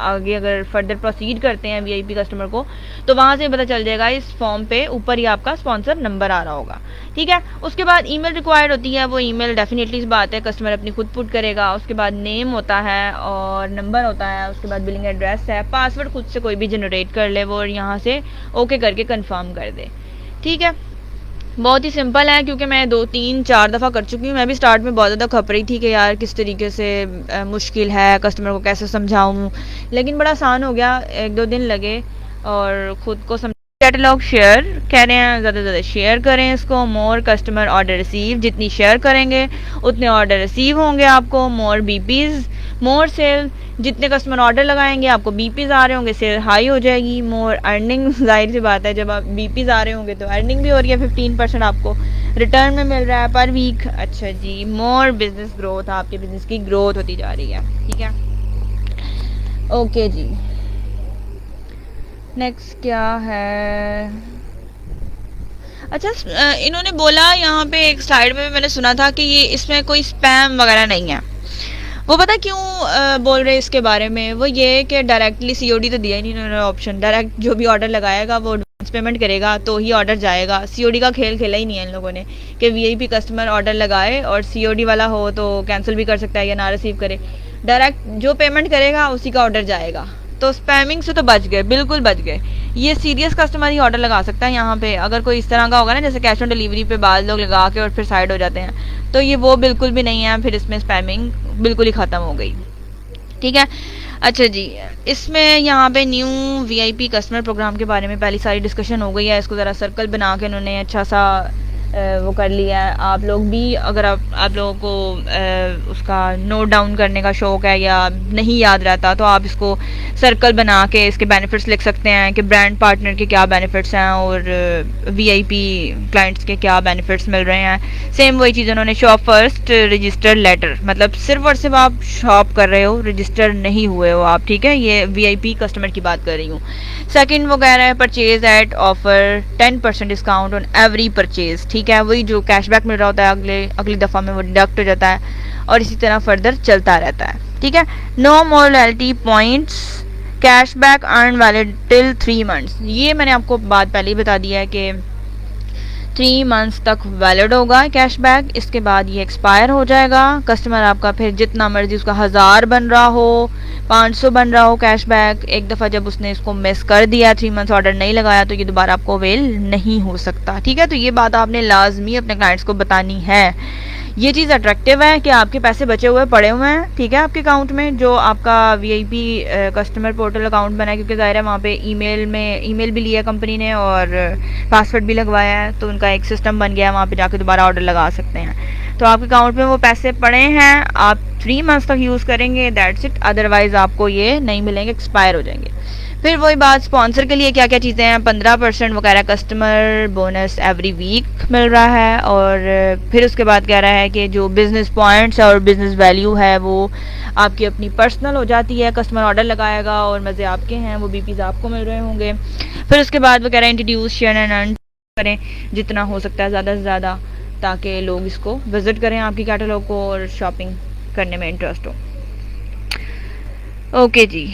आगे अगर फर्दर प्रोसीड करते हैं वीआईपी कस्टमर को तो वहाँ से पता चल जाएगा। इस फॉर्म पे ऊपर ही आपका स्पॉन्सर नंबर आ रहा होगा। ठीक है, उसके बाद ईमेल रिक्वायर्ड होती है, वो ईमेल डेफिनेटली इस बात है कस्टमर अपनी खुद पुट करेगा। उसके बाद नेम होता है और नंबर होता है, उसके बाद बिलिंग एड्रेस है, पासवर्ड खुद से कोई भी जनरेट कर ले वो और यहाँ से ओके करके कन्फर्म कर दे। ठीक है, बहुत ही सिंपल है, क्योंकि मैं 2 3 4 दफ़ा कर चुकी हूँ। मैं भी स्टार्ट में बहुत ज़्यादा खप रही थी कि यार किस तरीके से मुश्किल है, कस्टमर को कैसे समझाऊँ, लेकिन बड़ा आसान हो गया। 1 2 दिन लगे और ख़ुद को समझ। कैटलॉग शेयर कह रहे हैं, ज़्यादा से ज़्यादा शेयर करें इसको। मोर कस्टमर ऑर्डर रिसीव, जितनी शेयर करेंगे उतने ऑर्डर रिसीव होंगे आपको। मोर बीपीज़, मोर सेल, जितने कस्टमर ऑर्डर लगाएंगे आपको बीपीज़ आ रहे होंगे, सेल हाई हो जाएगी। मोर अर्निंग, जाहिर सी बात है जब आप बीपीज़ आ रहे होंगे तो अर्निंग भी हो रही है। 15% आपको रिटर्न में मिल रहा है पर वीक। अच्छा जी, मोर बिजनेस ग्रोथ, आपके बिजनेस की ग्रोथ होती जा रही है। ठीक है, ओके जी। नेक्स्ट क्या है? अच्छा, इन्होंने बोला यहाँ पे एक स्लाइड में मैंने सुना था कि ये इसमें कोई स्पैम वगैरह नहीं है। वो पता क्यों बोल रहे हैं इसके बारे में? वो ये कि डायरेक्टली सीओडी तो दिया ही नहीं इन्होंने ऑप्शन। डायरेक्ट जो भी ऑर्डर लगाएगा वो एडवांस पेमेंट करेगा तो ही ऑर्डर जाएगा। सीओडी का खेल खेला ही नहीं है इन लोगों ने कि वीआईपी कस्टमर ऑर्डर लगाए और सीओडी वाला हो तो कैंसिल भी कर सकता है या ना रिसीव करे। डायरेक्ट जो पेमेंट करेगा उसी का ऑर्डर जाएगा। तो स्पैमिंग से तो बच गए, बिल्कुल बच गए। ये सीरियस कस्टमर ही ऑर्डर लगा सकता है यहाँ पे। अगर कोई इस तरह का होगा ना, जैसे कैश ऑन डिलीवरी पे बाद लोग लगा के और फिर साइड हो जाते हैं, तो ये वो बिल्कुल भी नहीं है। फिर इसमें स्पैमिंग बिल्कुल ही ख़त्म हो गई। ठीक है, अच्छा जी। इसमें यहाँ पे न्यू वीआईपी कस्टमर प्रोग्राम के बारे में पहली सारी डिस्कशन हो गई है। इसको ज़रा सर्कल बना के उन्होंने अच्छा सा वो कर लिया है। आप लोग भी अगर आप लोगों को उसका नोट डाउन करने का शौक़ है या नहीं याद रहता तो आप इसको सर्कल बना के इसके बेनिफिट्स लिख सकते हैं कि ब्रांड पार्टनर के क्या बेनिफिट्स हैं और वीआईपी क्लाइंट्स के क्या बेनिफिट्स मिल रहे हैं। सेम वही चीज़ उन्होंने शॉप फर्स्ट रजिस्टर लेटर, मतलब सिर्फ और सिर्फ आप शॉप कर रहे हो, रजिस्टर नहीं हुए हो आप। ठीक है, ये वीआईपी कस्टमर की बात कर रही हूँ। सेकंड वो कह रहा है purchase at offer 10% discount on every purchase. ठीक है, वही जो कैशबैक मिल रहा होता है अगली दफ़ा में वो डिडक्ट हो जाता है और इसी तरह फर्दर चलता रहता है। ठीक है, no more loyalty points, cashback earn valid till 3 months. ये मैंने आपको बात पहले ही बता दिया है कि 3 मंथ्स तक वैलिड होगा कैशबैक। इसके बाद ये एक्सपायर हो जाएगा। कस्टमर आपका फिर जितना मर्जी, उसका 1000 बन रहा हो, 500 बन रहा हो कैशबैक, एक दफ़ा जब उसने इसको मिस कर दिया, 3 मंथ्स ऑर्डर नहीं लगाया, तो ये दोबारा आपको अवेल नहीं हो सकता। ठीक है, तो ये बात आपने लाजमी अपने क्लाइंट्स को बतानी है। ये चीज़ अट्रैक्टिव है कि आपके पैसे बचे हुए पड़े हुए हैं। ठीक है, आपके अकाउंट में जो आपका वीआईपी कस्टमर पोर्टल अकाउंट बना है, क्योंकि ज़ाहिर है वहाँ पे ईमेल भी लिया कंपनी ने और पासवर्ड भी लगवाया है, तो उनका एक सिस्टम बन गया है, वहाँ पे जाके दोबारा ऑर्डर लगा सकते हैं। तो आपके अकाउंट में वो पैसे पड़े हैं, आप 3 मंथ्स तक यूज़ करेंगे, दैट्स इट। अदरवाइज़ आपको ये नहीं मिलेंगे, एक्सपायर हो जाएंगे। फिर वही बात, स्पॉन्सर के लिए क्या क्या चीज़ें हैं। 15% वो कह रहा है कस्टमर बोनस एवरी वीक मिल रहा है। और फिर उसके बाद कह रहा है कि जो बिज़नेस पॉइंट्स और बिज़नेस वैल्यू है वो आपकी अपनी पर्सनल हो जाती है। कस्टमर ऑर्डर लगाएगा और मज़े आपके हैं, वो बीपीज़ आपको मिल रहे होंगे। फिर उसके बाद वो कह रहा है इंट्रोड्यूस शेयर एंड अर्न करें जितना हो सकता है ज़्यादा से ज़्यादा, ताकि लोग इसको विज़िट करें आपकी कैटलॉग को और शॉपिंग करने में इंटरेस्ट हो। ओके जी,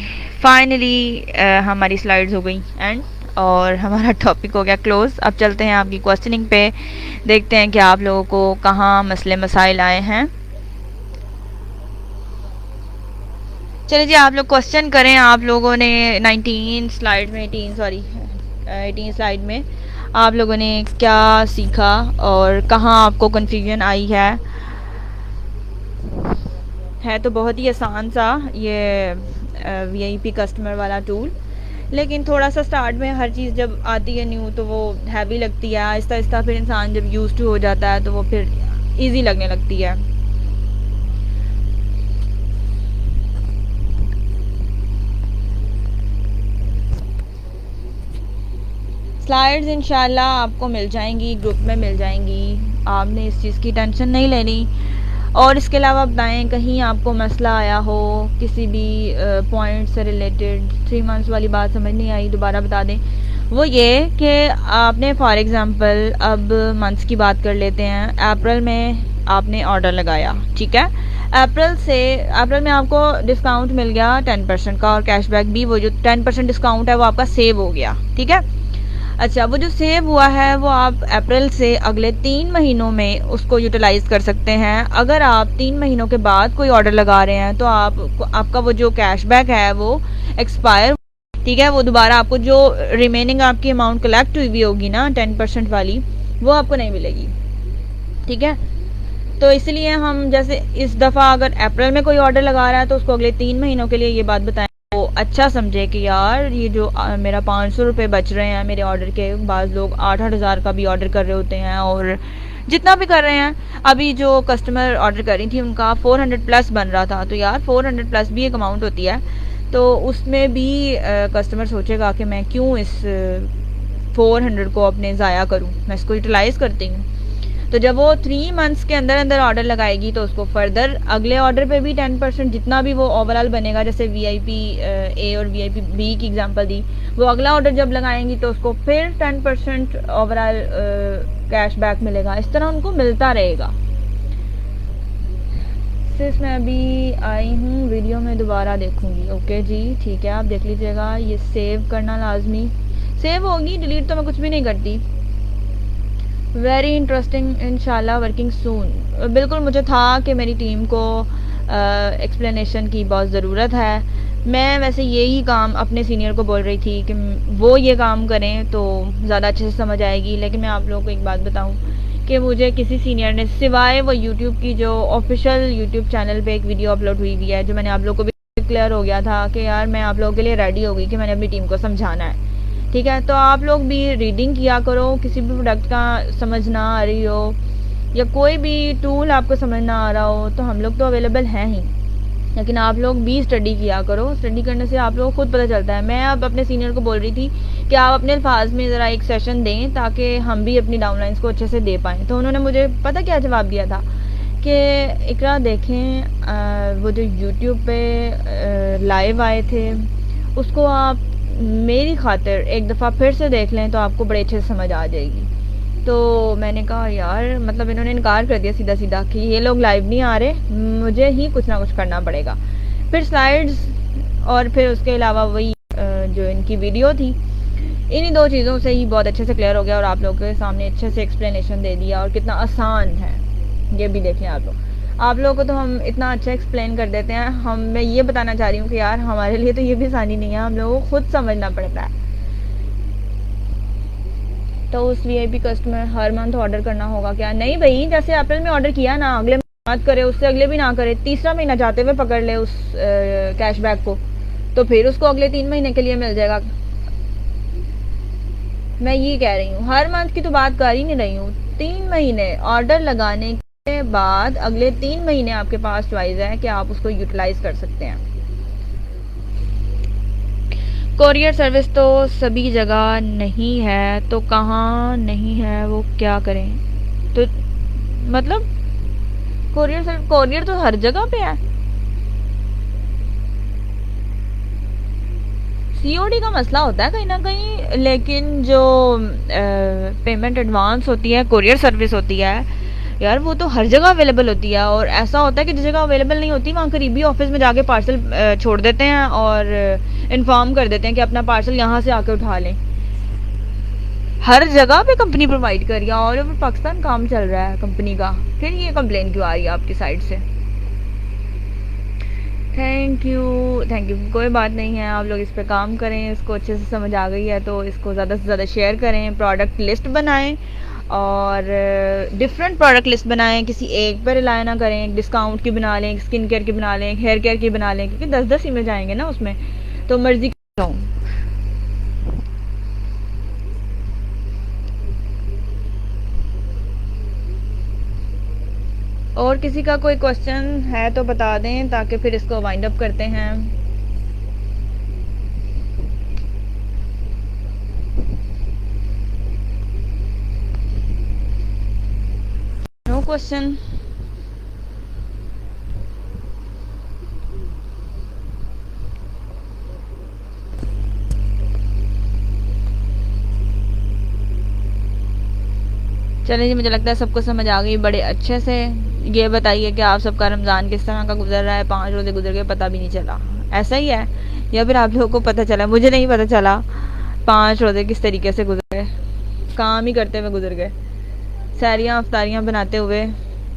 फाइनली हमारी स्लाइड्स हो गई एंड और हमारा टॉपिक हो गया क्लोज। अब चलते हैं आपकी क्वेश्चनिंग पे, देखते हैं कि आप लोगों को कहाँ मसले मसाइल आए हैं। चलिए जी, आप लोग क्वेश्चन करें। आप लोगों ने 18 स्लाइड में 18 स्लाइड में आप लोगों ने क्या सीखा और कहाँ आपको कन्फ्यूजन आई है तो बहुत ही आसान सा ये वीआईपी कस्टमर वाला टूल, लेकिन थोड़ा सा स्टार्ट में हर चीज़ जब आती है न्यू तो वो हैवी लगती है। आहिस्ता आहिस्ता फिर इंसान जब यूज़ टू हो जाता है तो वो फिर इजी लगने लगती है। स्लाइड्स इंशाल्लाह आपको मिल जाएंगी, ग्रुप में मिल जाएंगी, आपने इस चीज़ की टेंशन नहीं लेनी। और इसके अलावा बताएं कहीं आपको मसला आया हो किसी भी पॉइंट से रिलेटेड, 3 मंथ्स वाली बात समझ नहीं आई, दोबारा बता दें। वो ये कि आपने फॉर एग्ज़ाम्पल अब मंथ्स की बात कर लेते हैं। अप्रैल में आपने ऑर्डर लगाया, ठीक है। अप्रैल में आपको डिस्काउंट मिल गया 10% का और कैशबैक भी, वो जो 10% डिस्काउंट है वो आपका सेव हो गया, ठीक है। अच्छा, वो जो सेव हुआ है वो आप अप्रैल से अगले 3 महीनों में उसको यूटिलाइज़ कर सकते हैं। अगर आप 3 महीनों के बाद कोई ऑर्डर लगा रहे हैं तो आपका वो जो कैशबैक है वो एक्सपायर, ठीक है। वो दोबारा आपको जो रिमेनिंग आपकी अमाउंट कलेक्ट हुई होगी ना 10% वाली, वो आपको नहीं मिलेगी, ठीक है। तो इसलिए हम जैसे इस दफ़ा अगर अप्रैल में कोई ऑर्डर लगा रहा है तो उसको अगले 3 महीनों के लिए ये बात बताएं, वो अच्छा समझे कि यार ये जो मेरा 500 रुपये बच रहे हैं मेरे ऑर्डर के, बाज़ लोग 8-8 हज़ार का भी ऑर्डर कर रहे होते हैं और जितना भी कर रहे हैं। अभी जो कस्टमर ऑर्डर कर रही थी उनका 400 प्लस बन रहा था, तो यार 400 प्लस भी एक अमाउंट होती है, तो उसमें भी कस्टमर सोचेगा कि मैं क्यों इस 400 को अपने ज़ाया करूँ, मैं इसको यूटिलाइज़ करती हूँ। तो जब वो 3 मंथ्स के अंदर अंदर ऑर्डर लगाएगी तो उसको फर्दर अगले ऑर्डर पे भी 10% जितना भी वो ओवरऑल बनेगा, जैसे VIP A और VIP B की एग्जांपल दी, वो अगला ऑर्डर जब लगाएंगी तो उसको फिर 10% ओवरऑल कैशबैक मिलेगा। इस तरह उनको मिलता रहेगा। सिर्फ मैं अभी आई हूँ, वीडियो में दोबारा देखूँगी। ओके जी, ठीक है, आप देख लीजिएगा। ये सेव करना लाजमी, सेव होगी, डिलीट तो मैं कुछ भी नहीं करती। वेरी इंटरेस्टिंग, इंशाल्लाह वर्किंग सून। बिल्कुल, मुझे था कि मेरी टीम को एक्सप्लेनेशन की बहुत ज़रूरत है। मैं वैसे यही काम अपने सीनियर को बोल रही थी कि वो ये काम करें तो ज़्यादा अच्छे से समझ आएगी। लेकिन मैं आप लोगों को एक बात बताऊं कि मुझे किसी सीनियर ने, सिवाय वो यूट्यूब की जो ऑफिशियल यूट्यूब चैनल पे एक वीडियो अपलोड हुई हुई है, जो मैंने आप लोगों को भी क्लियर हो गया था कि यार मैं आप लोगों के लिए रेडी हो गई कि मैंने अपनी टीम को समझाना है, ठीक है। तो आप लोग भी रीडिंग किया करो, किसी भी प्रोडक्ट का समझ ना आ रही हो या कोई भी टूल आपको समझ ना आ रहा हो तो हम लोग तो अवेलेबल हैं ही, लेकिन आप लोग भी स्टडी किया करो। स्टडी करने से आप लोगों को खुद पता चलता है। मैं अब अपने सीनियर को बोल रही थी कि आप अपने अल्फाज में ज़रा एक सेशन दें ताकि हम भी अपनी डाउनलाइंस को अच्छे से दे पाएँ। तो उन्होंने मुझे पता क्या जवाब दिया था कि इकरा देखें, वो जो यूट्यूब पे लाइव आए थे उसको आप मेरी खातिर एक दफ़ा फिर से देख लें तो आपको बड़े अच्छे से समझ आ जाएगी। तो मैंने कहा यार, मतलब इन्होंने इनकार कर दिया सीधा सीधा कि ये लोग लाइव नहीं आ रहे, मुझे ही कुछ ना कुछ करना पड़ेगा। फिर स्लाइड्स और फिर उसके अलावा वही जो इनकी वीडियो थी, इन्हीं दो चीज़ों से ही बहुत अच्छे से क्लियर हो गया और आप लोगों के सामने अच्छे से एक्सप्लेनेशन दे दिया। और कितना आसान है ये भी देखें आप लोग। आप लोगों को तो हम इतना अच्छा एक्सप्लेन कर देते हैं। मैं ये बताना चाह रही हूँ कि यार हमारे लिए तो ये भी आसानी नहीं है, हम लोगों को खुद समझना पड़ता है। तो उस VIP कस्टमर हर मंथ ऑर्डर करना होगा क्या? नहीं भाई, जैसे अप्रैल में ऑर्डर किया ना, अगले मत करे, उससे अगले भी ना करे, तीसरा महीना जाते हुए पकड़ ले उस कैशबैक को, तो फिर उसको अगले 3 महीने के लिए मिल जाएगा। मैं ये कह रही हूँ, हर मंथ की तो बात कर ही नहीं रही हूँ। 3 महीने ऑर्डर लगाने के बाद अगले 3 महीने आपके पास चॉइस है कि आप उसको यूटिलाइज कर सकते हैं। कोरियर सर्विस तो सभी जगह नहीं है, तो कहाँ नहीं है वो क्या करें? तो मतलब कोरियर तो हर जगह पे है। COD का मसला होता है कहीं ना कहीं, लेकिन जो पेमेंट एडवांस होती है, कोरियर सर्विस होती है यार, वो तो हर जगह अवेलेबल होती है। और ऐसा होता है कि जिस जगह अवेलेबल नहीं होती वहाँ करीबी ऑफिस में जाके पार्सल छोड़ देते हैं और इन्फॉर्म कर देते हैं कि अपना पार्सल यहाँ से आके उठा लें। हर जगह पे कंपनी प्रोवाइड कर रही है, और ओवर पाकिस्तान काम चल रहा है कंपनी का, फिर ये कंप्लेन क्यों आ रही है आपकी साइड से? Thank you, thank you. कोई बात नहीं है, आप लोग इस पे काम करें, इसको अच्छे से समझ आ गई है तो इसको ज़्यादा से ज़्यादा शेयर करें, प्रोडक्ट लिस्ट बनाएं और डिफरेंट प्रोडक्ट लिस्ट बनाएं, किसी एक पर रिलाय ना करें। डिस्काउंट की बना लें, स्किन केयर की बना लें, हेयर केयर की बना लें, क्योंकि 10-10 इमेज आएंगे ना उसमें, तो मर्जी जाऊँ। और किसी का कोई क्वेश्चन है तो बता दें ताकि फिर इसको वाइंड अप करते हैं। No question? चलिए जी, मुझे लगता है सबको समझ आ गई बड़े अच्छे से। ये बताइए कि आप सबका रमज़ान किस तरह का गुजर रहा है? 5 रोज़े गुजर गए, पता भी नहीं चला, ऐसा ही है? या फिर आप लोगों को पता चला? मुझे नहीं पता चला 5 रोज़े किस तरीके से गुजर गए, काम ही करते हुए गुजर गए, सैरियाँ अफ्तारियाँ बनाते हुए,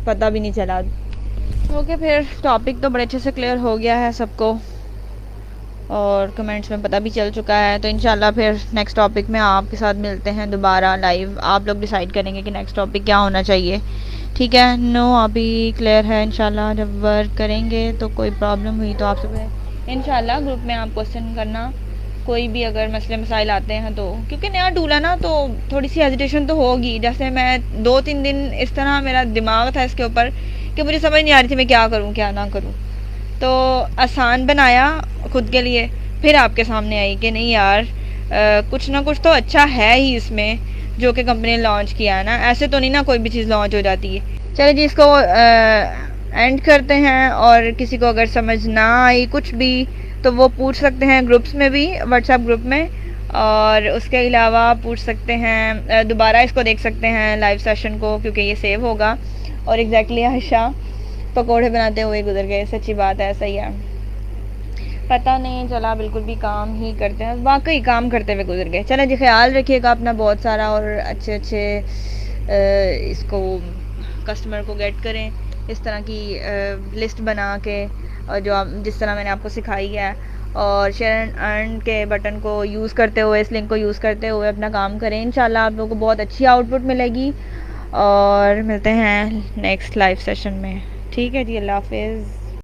पता भी नहीं चला। ओके, फिर टॉपिक तो बड़े अच्छे से क्लियर हो गया है सबको। और कमेंट्स में पता भी चल चुका है। तो इंशाल्लाह फिर नेक्स्ट टॉपिक में आपके साथ मिलते हैं दोबारा लाइव। आप लोग डिसाइड करेंगे कि नेक्स्ट टॉपिक क्या होना चाहिए, ठीक है। नो अभी क्लियर है। इंशाल्लाह जब वर्क करेंगे तो कोई प्रॉब्लम हुई तो आप सब इंशाल्लाह ग्रुप में आप क्वेश्चन करना, कोई भी अगर मसले मसाइल आते हैं तो, क्योंकि नया टूल है ना तो थोड़ी सी हेजिटेशन तो होगी। जैसे मैं 2-3 दिन इस तरह मेरा दिमाग था इसके ऊपर कि मुझे समझ नहीं आ रही थी मैं क्या करूँ क्या ना करूँ। तो आसान बनाया खुद के लिए, फिर आपके सामने आई कि नहीं यार कुछ ना कुछ तो अच्छा है ही इसमें जो कि कंपनी ने लॉन्च किया है ना। ऐसे तो नहीं ना कोई भी चीज़ लॉन्च हो जाती है। चलिए जी इसको एंड करते हैं। और किसी को अगर समझ ना आई कुछ भी तो वो पूछ सकते हैं ग्रुप्स में भी, व्हाट्सएप ग्रुप में। और उसके अलावा पूछ सकते हैं, दोबारा इसको देख सकते हैं लाइव सेशन को, क्योंकि ये सेव होगा। और एग्जैक्टली आयशा पकोड़े बनाते हुए गुजर गए, सच्ची बात है, ऐसा ही है। पता नहीं चला, बिल्कुल भी काम ही करते हैं, वाकई काम करते हुए गुजर गए। चलें जी, ख्याल रखिएगा अपना बहुत सारा, और अच्छे अच्छे इसको कस्टमर को गेट करें इस तरह की लिस्ट बना के, और जो आप जिस तरह मैंने आपको सिखाई है। और शेयर एंड अर्न के बटन को यूज़ करते हुए, इस लिंक को यूज़ करते हुए अपना काम करें। इंशाल्लाह आप लोगों को बहुत अच्छी आउटपुट मिलेगी। और मिलते हैं नेक्स्ट लाइव सेशन में, ठीक है जी, अल्लाह हाफिज़।